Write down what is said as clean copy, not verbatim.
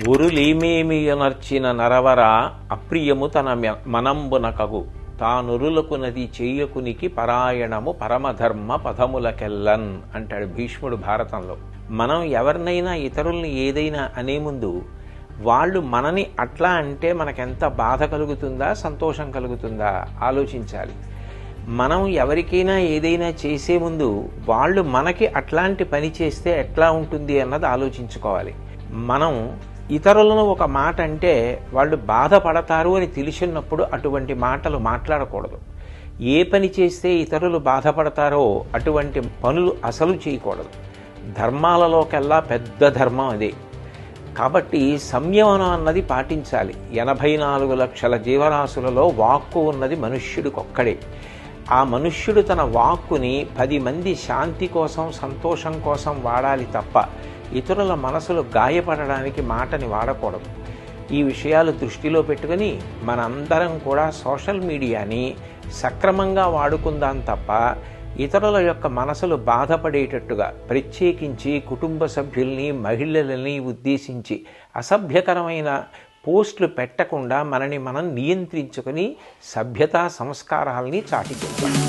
ఉరులీమేమియనర్చిన నరవర అప్రియము తన మనంబునకగు తానురులకు నది చేయకునికి పరాయణము పరమధర్మ పదములకెల్లన్ అంటాడు భీష్ముడు భారతంలో. మనం ఎవరినైనా ఇతరుల్ని ఏదైనా అనే ముందు వాళ్ళు మనని అట్లా అంటే మనకెంత బాధ కలుగుతుందా సంతోషం కలుగుతుందా ఆలోచించాలి. మనం ఎవరికైనా ఏదైనా చేసే ముందు వాళ్ళు మనకి అట్లాంటి పని చేస్తే ఎట్లా ఉంటుంది అన్నది ఆలోచించుకోవాలి. మనం ఇతరులను ఒక మాట అంటే వాళ్ళు బాధపడతారు అని తెలిసినప్పుడు అటువంటి మాటలు మాట్లాడకూడదు. ఏ పని చేస్తే ఇతరులు బాధపడతారో అటువంటి పనులు అసలు చేయకూడదు. ధర్మాలలోకెల్లా పెద్ద ధర్మం అదే. కాబట్టి సంయమనం అన్నది పాటించాలి. 84 లక్షల జీవరాశులలో వాక్కు ఉన్నది మనుష్యుడికొక్కడే. ఆ మనుష్యుడు తన వాక్కుని 10 మంది శాంతి కోసం సంతోషం కోసం వాడాలి తప్ప ఇతరుల మనసులు గాయపడడానికి మాటని వాడకూడదు. ఈ విషయాలు దృష్టిలో పెట్టుకుని మనందరం కూడా సోషల్ మీడియాని సక్రమంగా వాడుకుందాం తప్ప ఇతరుల యొక్క మనసులు బాధపడేటట్టుగా ప్రత్యేకించి కుటుంబ సభ్యుల్ని మహిళలని ఉద్దేశించి అసభ్యకరమైన పోస్టులు పెట్టకుండా మనని మనం నియంత్రించుకొని సభ్యతా సంస్కారాల్ని చాటిచెప్పాలి.